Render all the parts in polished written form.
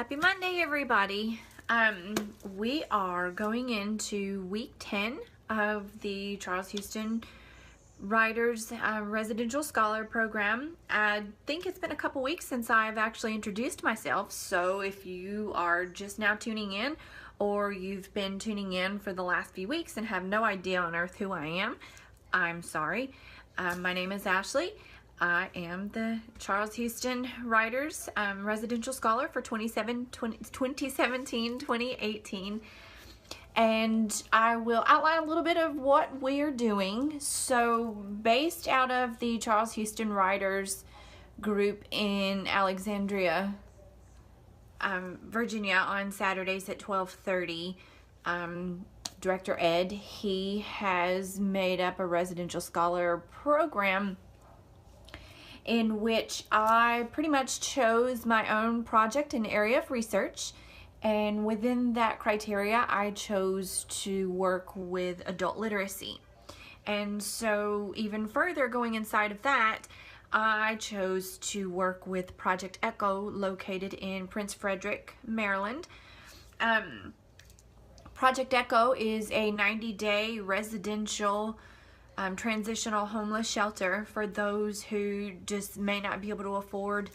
Happy Monday, everybody. We are going into week 10 of the Charles Houston Writers Residential Scholar Program. I think it's been a couple weeks since I've actually introduced myself, so if you are just now tuning in or you've been tuning in for the last few weeks and have no idea on earth who I am, I'm sorry. My name is Ashley. I am the Charles Houston Writers Residential Scholar for 2017-2018, and I will outline a little bit of what we're doing. So based out of the Charles Houston Writers group in Alexandria, Virginia, on Saturdays at 12:30, Director Ed, he has made up a residential scholar program in which I pretty much chose my own project and area of research, and within that criteria I chose to work with adult literacy. And so even further going inside of that, I chose to work with Project Echo, located in Prince Frederick, Maryland. Project Echo is a 90-day residential transitional homeless shelter for those who just may not be able to afford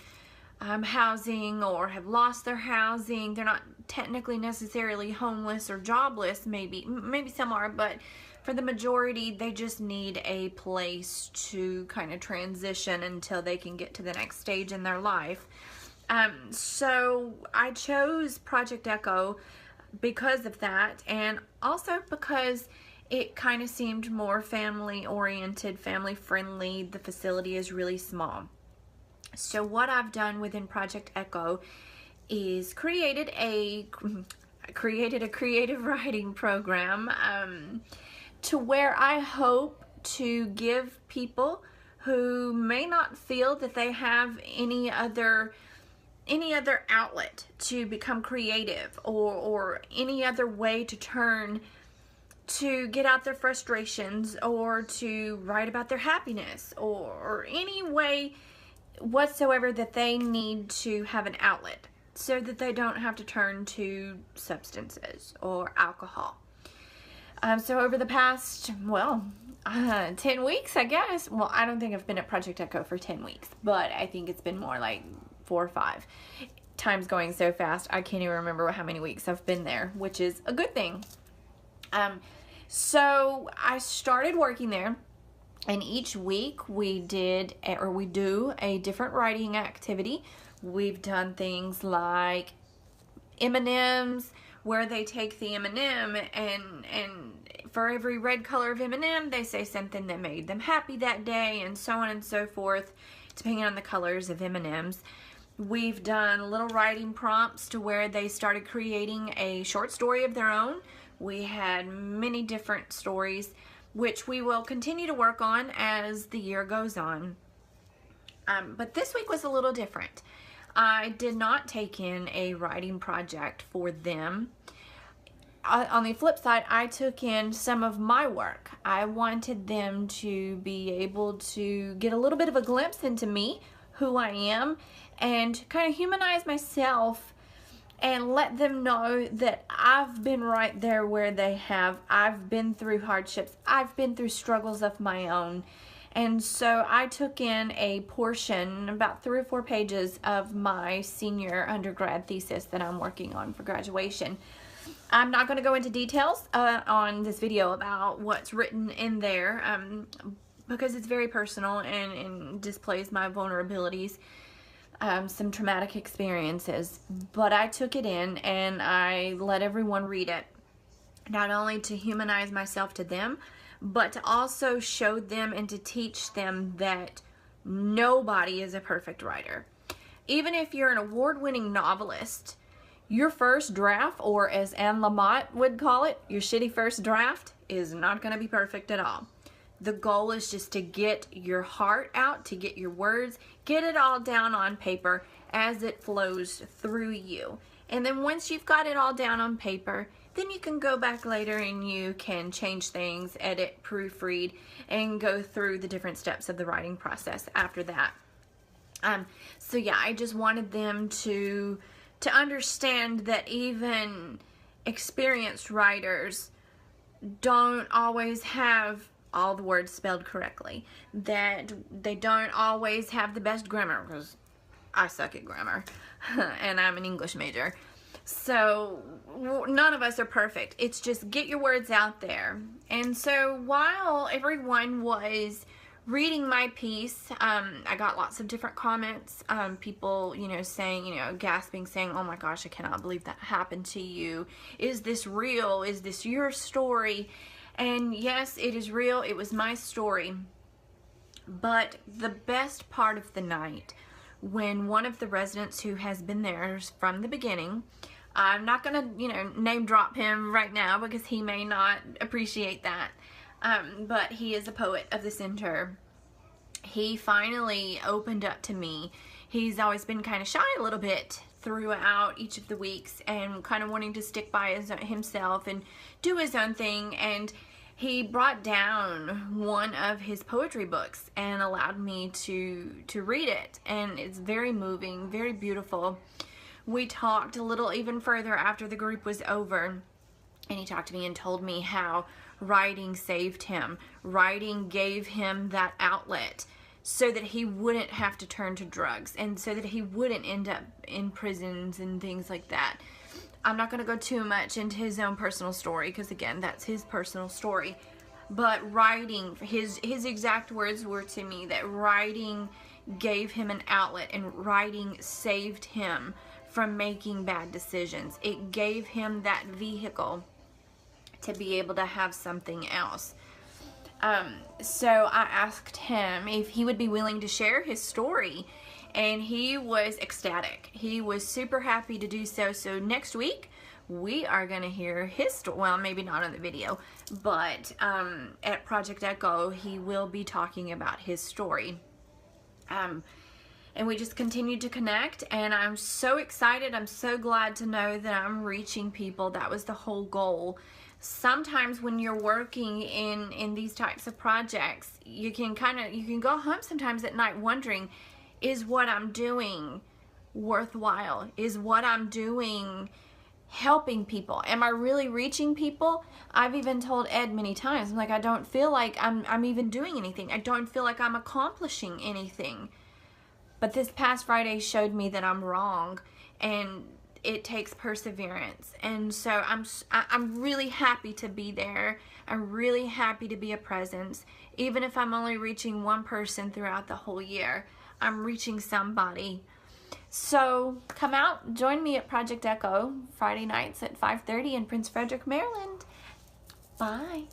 housing or have lost their housing. They're not technically necessarily homeless or jobless, maybe some are, but for the majority they just need a place to kind of transition until they can get to the next stage in their life. So I chose Project Echo because of that, and also because it kind of seemed more family oriented, family friendly. The facility is really small. So what I've done within Project Echo is created a creative writing program to where I hope to give people who may not feel that they have any other outlet to become creative, or any other way to turn to get out their frustrations, or to write about their happiness, or any way whatsoever that they need to have an outlet so that they don't have to turn to substances or alcohol. So over the past, 10 weeks, I guess. Well, I don't think I've been at Project Echo for 10 weeks, but I think it's been more like 4 or 5. Time's going so fast, I can't even remember how many weeks I've been there, which is a good thing. So I started working there, and each week we do a different writing activity. We've done things like M&Ms, where they take the M&M and for every red color of M&M they say something that made them happy that day, and so on and so forth, depending on the colors of M&Ms. We've done little writing prompts to where they started creating a short story of their own. We had many different stories, which we will continue to work on as the year goes on. But this week was a little different. I did not take in a writing project for them. On the flip side, I took in some of my work. I wanted them to be able to get a little bit of a glimpse into me, who I am, and kind of humanize myself, and let them know that I've been right there where they have. I've been through hardships. I've been through struggles of my own. And so I took in a portion, about 3 or 4 pages, of my senior undergrad thesis that I'm working on for graduation. I'm not going to go into details on this video about what's written in there because it's very personal and displays my vulnerabilities. Some traumatic experiences, but I took it in and I let everyone read it, not only to humanize myself to them, but to also show them and to teach them that nobody is a perfect writer. Even if you're an award-winning novelist, your first draft, or as Anne Lamott would call it, your shitty first draft, is not going to be perfect at all. The goal is just to get your heart out, to get your words, get it all down on paper as it flows through you. And then once you've got it all down on paper, then you can go back later and you can change things, edit, proofread, and go through the different steps of the writing process after that. So yeah, I just wanted them to to understand that even experienced writers don't always have all the words spelled correctly, that they don't always have the best grammar, because I suck at grammar and I'm an English major. So none of us are perfect. It's just get your words out there. And so while everyone was reading my piece, I got lots of different comments, people, you know, saying, you know, gasping, saying, oh my gosh, I cannot believe that happened to you. Is this real? Is this your story? And yes, it is real. It was my story. But the best part of the night, when one of the residents who has been there from the beginning, I'm not going to, you know, name drop him right now because he may not appreciate that, but he is a poet of the center. He finally opened up to me. He's always been kind of shy a little bit throughout each of the weeks and kind of wanting to stick by himself and do his own thing, and he brought down one of his poetry books and allowed me to read it, and it's very moving, very beautiful. We talked a little even further after the group was over, and he talked to me and told me how writing saved him. Writing gave him that outlet so that he wouldn't have to turn to drugs and so that he wouldn't end up in prisons and things like that. I'm not going to go too much into his own personal story because, again, that's his personal story. But writing, his exact words were to me that writing gave him an outlet and writing saved him from making bad decisions. It gave him that vehicle to be able to have something else. So I asked him if he would be willing to share his story, and he was ecstatic. He was super happy to do so. So next week we are going to hear his story. Well, maybe not on the video, but at Project Echo he will be talking about his story. And we just continued to connect, and I'm so excited. I'm so glad to know that I'm reaching people. That was the whole goal. Sometimes when you're working in these types of projects, you can go home sometimes at night wondering, is what I'm doing worthwhile? Is what I'm doing helping people? Am I really reaching people? I've even told Ed many times, I'm like, I don't feel like I'm even doing anything. I don't feel like I'm accomplishing anything. But this past Friday showed me that I'm wrong, and it takes perseverance. And so I'm really happy to be there. I'm really happy to be a presence. Even if I'm only reaching one person throughout the whole year, I'm reaching somebody. So come out, join me at Project Echo Friday nights at 5:30 in Prince Frederick, Maryland. Bye.